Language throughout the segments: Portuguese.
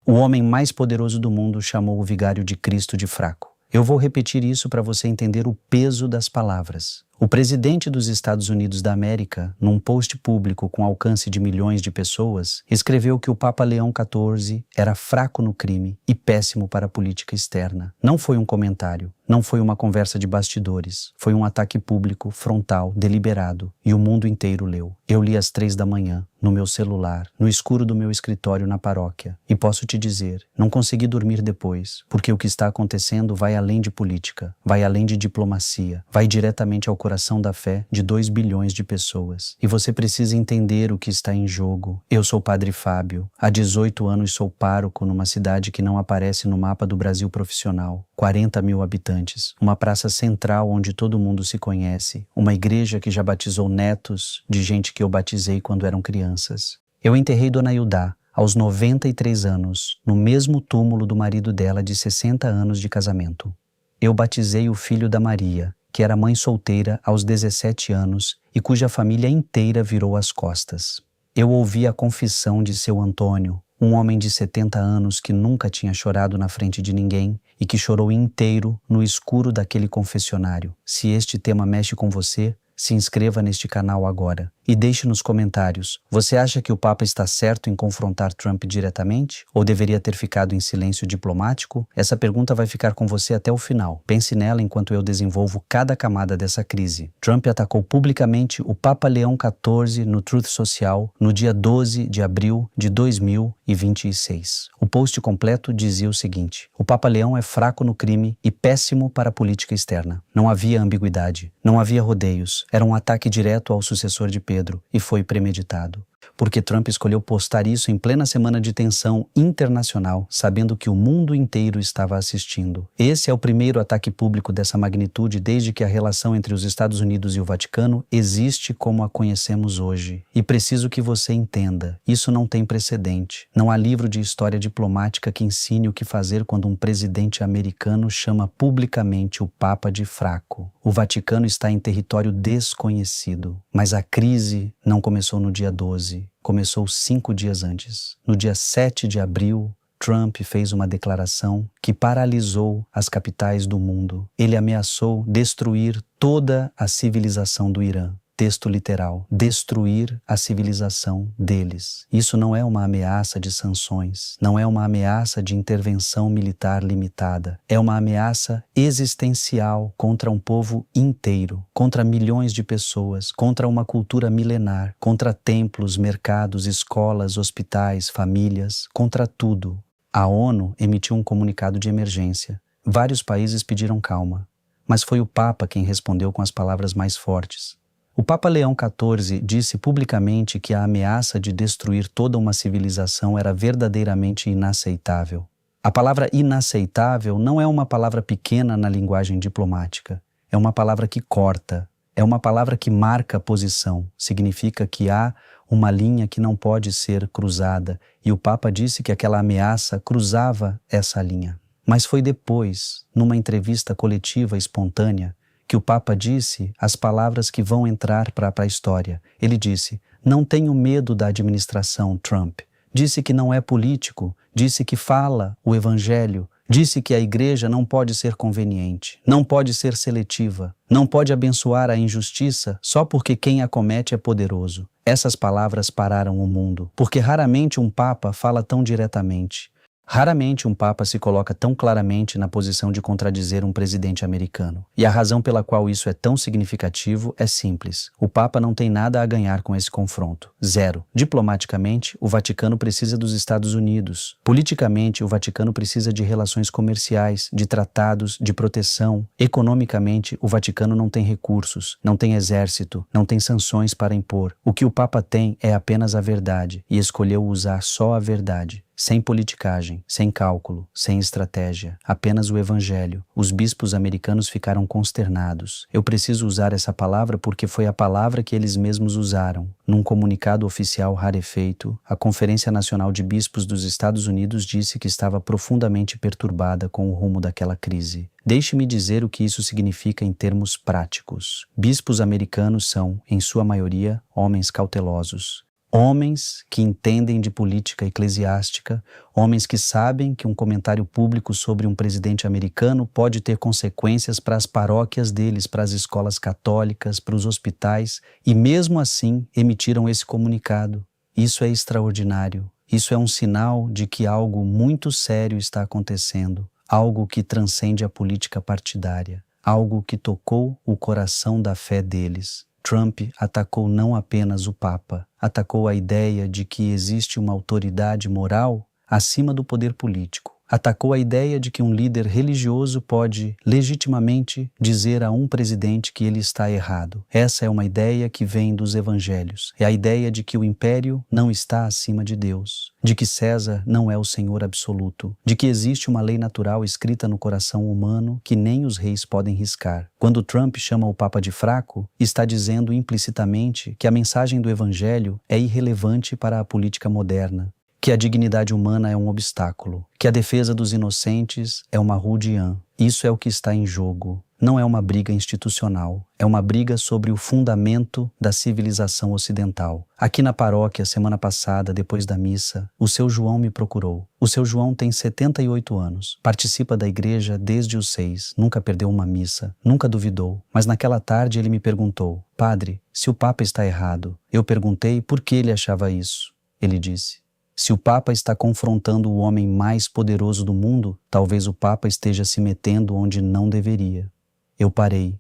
O homem mais poderoso do mundo chamou o vigário de Cristo de fraco. Eu vou repetir isso para você entender o peso das palavras. O presidente dos Estados Unidos da América, num post público com alcance de milhões de pessoas, escreveu que o Papa Leão XIV era fraco no crime e péssimo para a política externa. Não foi um comentário, não foi uma conversa de bastidores, foi um ataque público, frontal, deliberado, e o mundo inteiro leu. Eu li às 3 da manhã, no meu celular, no escuro do meu escritório na paróquia, e posso te dizer, não consegui dormir depois, porque o que está acontecendo vai além de política, vai além de diplomacia, vai diretamente ao coração da fé de 2 bilhões de pessoas. E você precisa entender o que está em jogo. Eu sou Padre Fábio. Há 18 anos sou pároco numa cidade que não aparece no mapa do Brasil profissional. 40 mil habitantes. Uma praça central onde todo mundo se conhece. Uma igreja que já batizou netos de gente que eu batizei quando eram crianças. Eu enterrei Dona Ildá aos 93 anos, no mesmo túmulo do marido dela de 60 anos de casamento. Eu batizei o filho da Maria, que era mãe solteira aos 17 anos e cuja família inteira virou as costas. Eu ouvi a confissão de seu Antônio, um homem de 70 anos que nunca tinha chorado na frente de ninguém e que chorou inteiro no escuro daquele confessionário. Se este tema mexe com você, se inscreva neste canal agora e deixe nos comentários. Você acha que o Papa está certo em confrontar Trump diretamente? Ou deveria ter ficado em silêncio diplomático? Essa pergunta vai ficar com você até o final. Pense nela enquanto eu desenvolvo cada camada dessa crise. Trump atacou publicamente o Papa Leão XIV no Truth Social no dia 12 de abril de 2026. O post completo dizia o seguinte: o Papa Leão é fraco no crime e péssimo para a política externa. Não havia ambiguidade, não havia rodeios. Era um ataque direto ao sucessor de Pedro e foi premeditado. Porque Trump escolheu postar isso em plena semana de tensão internacional, sabendo que o mundo inteiro estava assistindo. Esse é o primeiro ataque público dessa magnitude desde que a relação entre os Estados Unidos e o Vaticano existe como a conhecemos hoje. E preciso que você entenda, isso não tem precedente. Não há livro de história diplomática que ensine o que fazer quando um presidente americano chama publicamente o Papa de fraco. O Vaticano está em território desconhecido. Mas a crise não começou no dia 12. Começou 5 dias antes. No dia 7 de abril, Trump fez uma declaração que paralisou as capitais do mundo. Ele ameaçou destruir toda a civilização do Irã. Texto literal, destruir a civilização deles. Isso não é uma ameaça de sanções, não é uma ameaça de intervenção militar limitada. É uma ameaça existencial contra um povo inteiro, contra milhões de pessoas, contra uma cultura milenar, contra templos, mercados, escolas, hospitais, famílias, contra tudo. A ONU emitiu um comunicado de emergência. Vários países pediram calma, mas foi o Papa quem respondeu com as palavras mais fortes. O Papa Leão XIV disse publicamente que a ameaça de destruir toda uma civilização era verdadeiramente inaceitável. A palavra inaceitável não é uma palavra pequena na linguagem diplomática. É uma palavra que corta, é uma palavra que marca posição. Significa que há uma linha que não pode ser cruzada, e o Papa disse que aquela ameaça cruzava essa linha. Mas foi depois, numa entrevista coletiva espontânea, que o Papa disse as palavras que vão entrar para a história. Ele disse: não tenho medo da administração Trump. Disse que não é político, disse que fala o evangelho, disse que a igreja não pode ser conveniente, não pode ser seletiva, não pode abençoar a injustiça só porque quem a comete é poderoso. Essas palavras pararam o mundo, porque raramente um Papa fala tão diretamente. Raramente um Papa se coloca tão claramente na posição de contradizer um presidente americano. E a razão pela qual isso é tão significativo é simples. O Papa não tem nada a ganhar com esse confronto. Zero. Diplomaticamente, o Vaticano precisa dos Estados Unidos. Politicamente, o Vaticano precisa de relações comerciais, de tratados, de proteção. Economicamente, o Vaticano não tem recursos, não tem exército, não tem sanções para impor. O que o Papa tem é apenas a verdade, e escolheu usar só a verdade. Sem politicagem, sem cálculo, sem estratégia, apenas o evangelho. Os bispos americanos ficaram consternados. Eu preciso usar essa palavra porque foi a palavra que eles mesmos usaram. Num comunicado oficial rarefeito, a Conferência Nacional de Bispos dos Estados Unidos disse que estava profundamente perturbada com o rumo daquela crise. Deixe-me dizer o que isso significa em termos práticos. Bispos americanos são, em sua maioria, homens cautelosos. Homens que entendem de política eclesiástica, homens que sabem que um comentário público sobre um presidente americano pode ter consequências para as paróquias deles, para as escolas católicas, para os hospitais, e mesmo assim emitiram esse comunicado. Isso é extraordinário. Isso é um sinal de que algo muito sério está acontecendo, algo que transcende a política partidária, algo que tocou o coração da fé deles. Trump atacou não apenas o Papa, atacou a ideia de que existe uma autoridade moral acima do poder político. Atacou a ideia de que um líder religioso pode legitimamente dizer a um presidente que ele está errado. Essa é uma ideia que vem dos evangelhos. É a ideia de que o império não está acima de Deus, de que César não é o Senhor absoluto, de que existe uma lei natural escrita no coração humano que nem os reis podem riscar. Quando Trump chama o Papa de fraco, está dizendo implicitamente que a mensagem do evangelho é irrelevante para a política moderna, que a dignidade humana é um obstáculo, que a defesa dos inocentes é uma rudiã. Isso é o que está em jogo. Não é uma briga institucional, é uma briga sobre o fundamento da civilização ocidental. Aqui na paróquia, semana passada, depois da missa, o seu João me procurou. O seu João tem 78 anos, participa da igreja desde os 6, nunca perdeu uma missa, nunca duvidou. Mas naquela tarde ele me perguntou: Padre, se o Papa está errado? Eu perguntei por que ele achava isso. Ele disse: se o Papa está confrontando o homem mais poderoso do mundo, talvez o Papa esteja se metendo onde não deveria. Eu parei,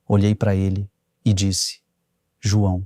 olhei para ele e disse: João,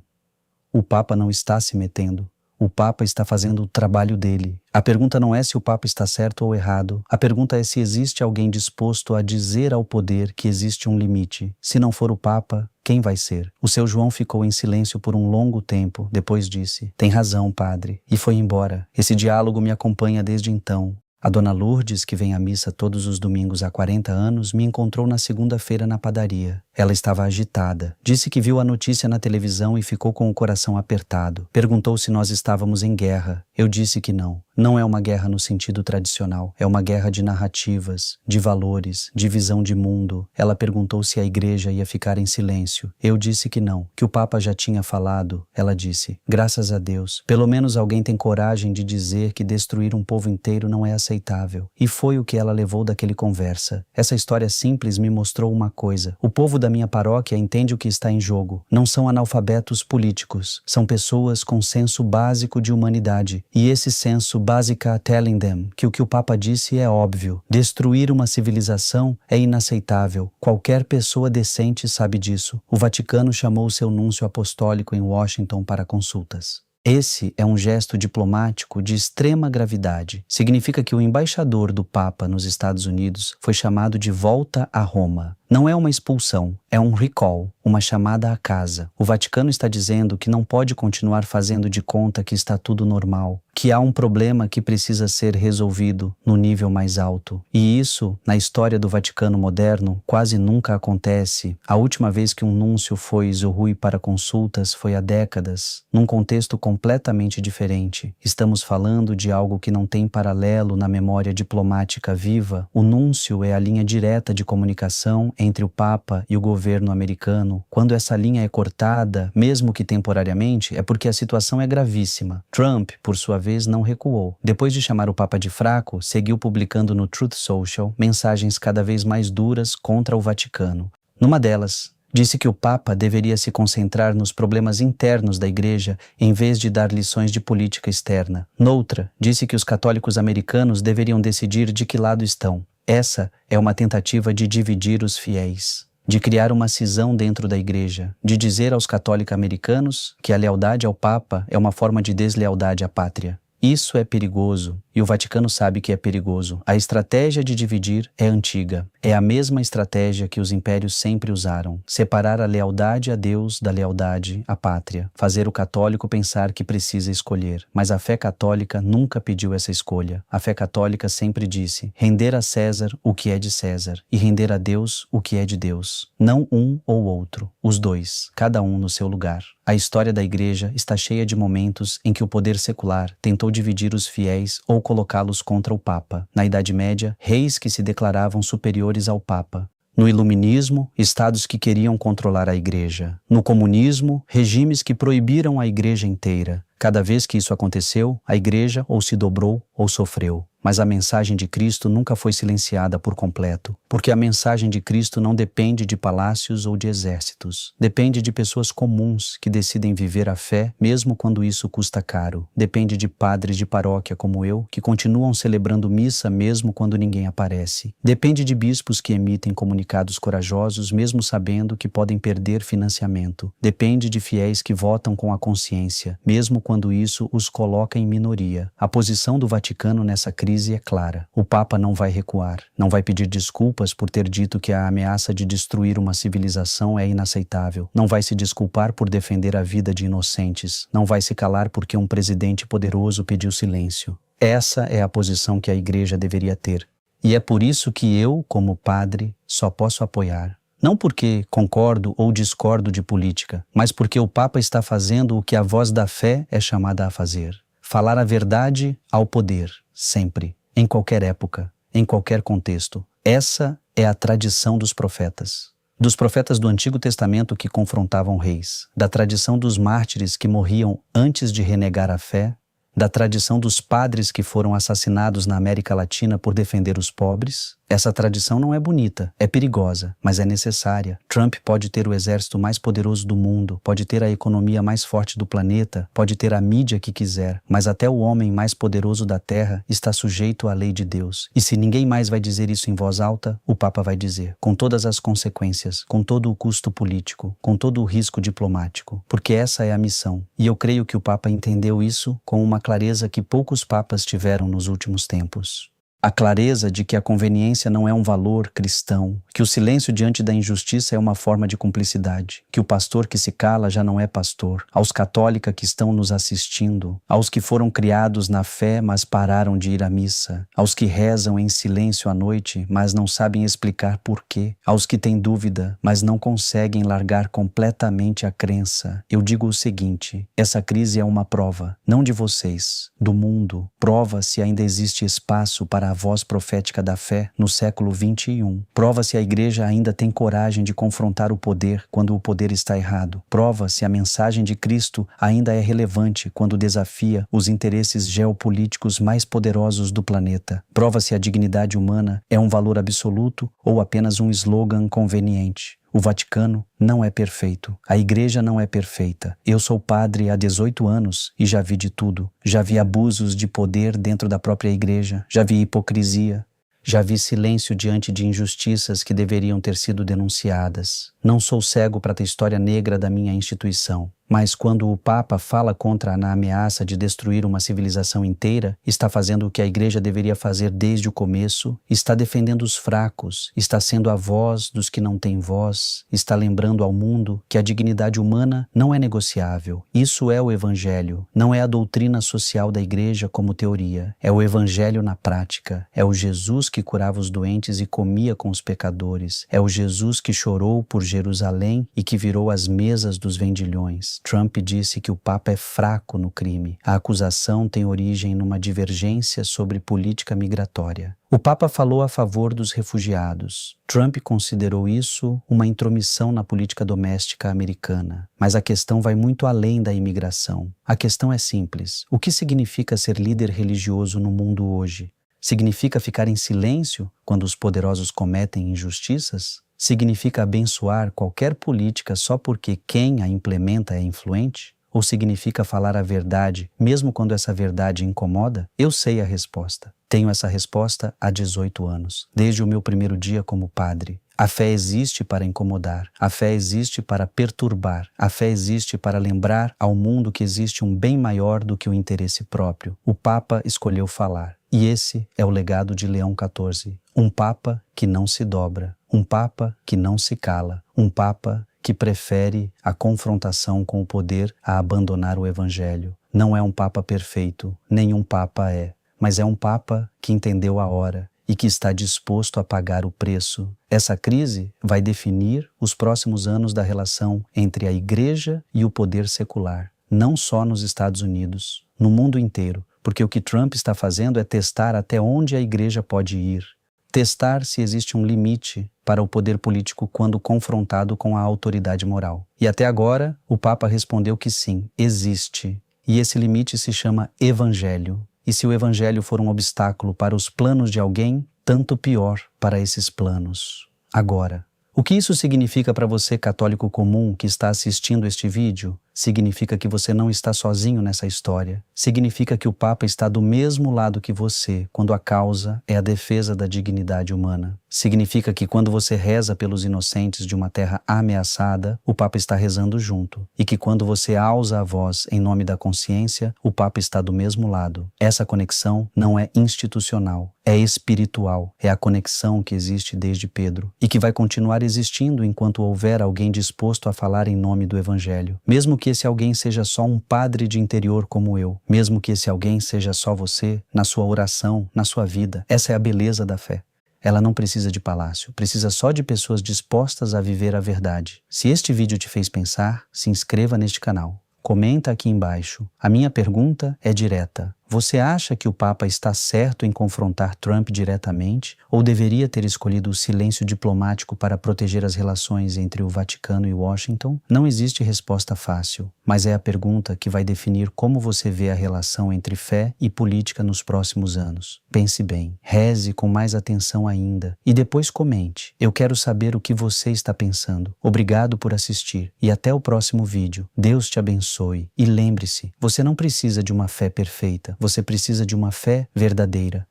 o Papa não está se metendo. O Papa está fazendo o trabalho dele. A pergunta não é se o Papa está certo ou errado. A pergunta é se existe alguém disposto a dizer ao poder que existe um limite. Se não for o Papa, quem vai ser? O seu João ficou em silêncio por um longo tempo. Depois disse: tem razão, padre. E foi embora. Esse diálogo me acompanha desde então. A dona Lourdes, que vem à missa todos os domingos há 40 anos, me encontrou na segunda-feira na padaria. Ela estava agitada. Disse que viu a notícia na televisão e ficou com o coração apertado. Perguntou se nós estávamos em guerra. Eu disse que não. Não é uma guerra no sentido tradicional. É uma guerra de narrativas, de valores, de visão de mundo. Ela perguntou se a igreja ia ficar em silêncio. Eu disse que não, que o Papa já tinha falado. Ela disse: graças a Deus, pelo menos alguém tem coragem de dizer que destruir um povo inteiro não é aceitável. E foi o que ela levou daquele conversa. Essa história simples me mostrou uma coisa. O povo da minha paróquia entende o que está em jogo. Não são analfabetos políticos. São pessoas com senso básico de humanidade. E esse senso básica telling them que o que o Papa disse é óbvio. Destruir uma civilização é inaceitável. Qualquer pessoa decente sabe disso. O Vaticano chamou seu núncio apostólico em Washington para consultas. Esse é um gesto diplomático de extrema gravidade. Significa que o embaixador do Papa nos Estados Unidos foi chamado de volta a Roma. Não é uma expulsão, é um recall, uma chamada à casa. O Vaticano está dizendo que não pode continuar fazendo de conta que está tudo normal, que há um problema que precisa ser resolvido no nível mais alto. E isso, na história do Vaticano moderno, quase nunca acontece. A última vez que um núncio foi Zorrui para consultas foi há décadas, num contexto completamente diferente. Estamos falando de algo que não tem paralelo na memória diplomática viva. O núncio é a linha direta de comunicação entre o Papa e o governo americano. Quando essa linha é cortada, mesmo que temporariamente, é porque a situação é gravíssima. Trump, por sua vez, não recuou. Depois de chamar o Papa de fraco, seguiu publicando no Truth Social mensagens cada vez mais duras contra o Vaticano. Numa delas, disse que o Papa deveria se concentrar nos problemas internos da Igreja em vez de dar lições de política externa. Noutra, disse que os católicos americanos deveriam decidir de que lado estão. Essa é uma tentativa de dividir os fiéis, de criar uma cisão dentro da igreja, de dizer aos católicos americanos que a lealdade ao Papa é uma forma de deslealdade à pátria. Isso é perigoso, e o Vaticano sabe que é perigoso. A estratégia de dividir é antiga. É a mesma estratégia que os impérios sempre usaram. Separar a lealdade a Deus da lealdade à pátria. Fazer o católico pensar que precisa escolher. Mas a fé católica nunca pediu essa escolha. A fé católica sempre disse: render a César o que é de César e render a Deus o que é de Deus. Não um ou outro, os dois, cada um no seu lugar. A história da igreja está cheia de momentos em que o poder secular tentou dividir os fiéis ou colocá-los contra o Papa. Na Idade Média, reis que se declaravam superiores ao Papa. No Iluminismo, estados que queriam controlar a igreja. No comunismo, regimes que proibiram a igreja inteira. Cada vez que isso aconteceu, a igreja ou se dobrou ou sofreu. Mas a mensagem de Cristo nunca foi silenciada por completo, porque a mensagem de Cristo não depende de palácios ou de exércitos. Depende de pessoas comuns que decidem viver a fé, mesmo quando isso custa caro. Depende de padres de paróquia como eu, que continuam celebrando missa mesmo quando ninguém aparece. Depende de bispos que emitem comunicados corajosos, mesmo sabendo que podem perder financiamento. Depende de fiéis que votam com a consciência, mesmo quando isso os coloca em minoria. A posição do Vaticano nessa crise é clara. O Papa não vai recuar, não vai pedir desculpas por ter dito que a ameaça de destruir uma civilização é inaceitável, não vai se desculpar por defender a vida de inocentes, não vai se calar porque um presidente poderoso pediu silêncio. Essa é a posição que a Igreja deveria ter. E é por isso que eu, como padre, só posso apoiar. Não porque concordo ou discordo de política, mas porque o Papa está fazendo o que a voz da fé é chamada a fazer. Falar a verdade ao poder, sempre, em qualquer época, em qualquer contexto. Essa é a tradição dos profetas. Dos profetas do Antigo Testamento que confrontavam reis, da tradição dos mártires que morriam antes de renegar a fé, da tradição dos padres que foram assassinados na América Latina por defender os pobres. Essa tradição não é bonita, é perigosa, mas é necessária. Trump pode ter o exército mais poderoso do mundo, pode ter a economia mais forte do planeta, pode ter a mídia que quiser, mas até o homem mais poderoso da Terra está sujeito à lei de Deus. E se ninguém mais vai dizer isso em voz alta, o Papa vai dizer, com todas as consequências, com todo o custo político, com todo o risco diplomático, porque essa é a missão. E eu creio que o Papa entendeu isso com uma clareza que poucos papas tiveram nos últimos tempos. A clareza de que a conveniência não é um valor cristão, que o silêncio diante da injustiça é uma forma de cumplicidade, que o pastor que se cala já não é pastor. Aos católicos que estão nos assistindo, aos que foram criados na fé, mas pararam de ir à missa, aos que rezam em silêncio à noite, mas não sabem explicar por quê, aos que têm dúvida, mas não conseguem largar completamente a crença. Eu digo o seguinte, essa crise é uma prova, não de vocês, do mundo, prova se ainda existe espaço para a voz profética da fé no século XXI. Prova se a Igreja ainda tem coragem de confrontar o poder quando o poder está errado. Prova se a mensagem de Cristo ainda é relevante quando desafia os interesses geopolíticos mais poderosos do planeta. Prova se a dignidade humana é um valor absoluto ou apenas um slogan conveniente. O Vaticano não é perfeito. A Igreja não é perfeita. Eu sou padre há 18 anos e já vi de tudo. Já vi abusos de poder dentro da própria Igreja. Já vi hipocrisia. Já vi silêncio diante de injustiças que deveriam ter sido denunciadas. Não sou cego para a história negra da minha instituição. Mas quando o Papa fala contra a ameaça de destruir uma civilização inteira, está fazendo o que a Igreja deveria fazer desde o começo, está defendendo os fracos, está sendo a voz dos que não têm voz, está lembrando ao mundo que a dignidade humana não é negociável. Isso é o Evangelho, não é a doutrina social da Igreja como teoria, é o Evangelho na prática, é o Jesus que curava os doentes e comia com os pecadores, é o Jesus que chorou por Jerusalém e que virou as mesas dos vendilhões. Trump disse que o Papa é fraco no crime. A acusação tem origem numa divergência sobre política migratória. O Papa falou a favor dos refugiados. Trump considerou isso uma intromissão na política doméstica americana. Mas a questão vai muito além da imigração. A questão é simples. O que significa ser líder religioso no mundo hoje? Significa ficar em silêncio quando os poderosos cometem injustiças? Significa abençoar qualquer política só porque quem a implementa é influente? Ou significa falar a verdade, mesmo quando essa verdade incomoda? Eu sei a resposta. Tenho essa resposta há 18 anos, desde o meu primeiro dia como padre. A fé existe para incomodar, a fé existe para perturbar, a fé existe para lembrar ao mundo que existe um bem maior do que o interesse próprio. O Papa escolheu falar. E esse é o legado de Leão XIV. Um Papa que não se dobra, um Papa que não se cala, um Papa que prefere a confrontação com o poder a abandonar o Evangelho. Não é um Papa perfeito, nenhum Papa é, mas é um Papa que entendeu a hora e que está disposto a pagar o preço. Essa crise vai definir os próximos anos da relação entre a Igreja e o poder secular, não só nos Estados Unidos, no mundo inteiro, porque o que Trump está fazendo é testar até onde a Igreja pode ir, testar se existe um limite para o poder político quando confrontado com a autoridade moral. E até agora, o Papa respondeu que sim, existe. E esse limite se chama Evangelho. E se o Evangelho for um obstáculo para os planos de alguém, tanto pior para esses planos. Agora, o que isso significa para você, católico comum, que está assistindo este vídeo? Significa que você não está sozinho nessa história. Significa que o Papa está do mesmo lado que você, quando a causa é a defesa da dignidade humana. Significa que quando você reza pelos inocentes de uma terra ameaçada, o Papa está rezando junto. E que quando você alça a voz em nome da consciência, o Papa está do mesmo lado. Essa conexão não é institucional, é espiritual. É a conexão que existe desde Pedro e que vai continuar existindo enquanto houver alguém disposto a falar em nome do Evangelho. Mesmo que esse alguém seja só um padre de interior como eu, mesmo que esse alguém seja só você, na sua oração, na sua vida. Essa é a beleza da fé. Ela não precisa de palácio, precisa só de pessoas dispostas a viver a verdade. Se este vídeo te fez pensar, se inscreva neste canal. Comenta aqui embaixo. A minha pergunta é direta. Você acha que o Papa está certo em confrontar Trump diretamente ou deveria ter escolhido o silêncio diplomático para proteger as relações entre o Vaticano e Washington? Não existe resposta fácil, mas é a pergunta que vai definir como você vê a relação entre fé e política nos próximos anos. Pense bem, reze com mais atenção ainda e depois comente. Eu quero saber o que você está pensando. Obrigado por assistir e até o próximo vídeo. Deus te abençoe e lembre-se, você não precisa de uma fé perfeita. Você precisa de uma fé verdadeira.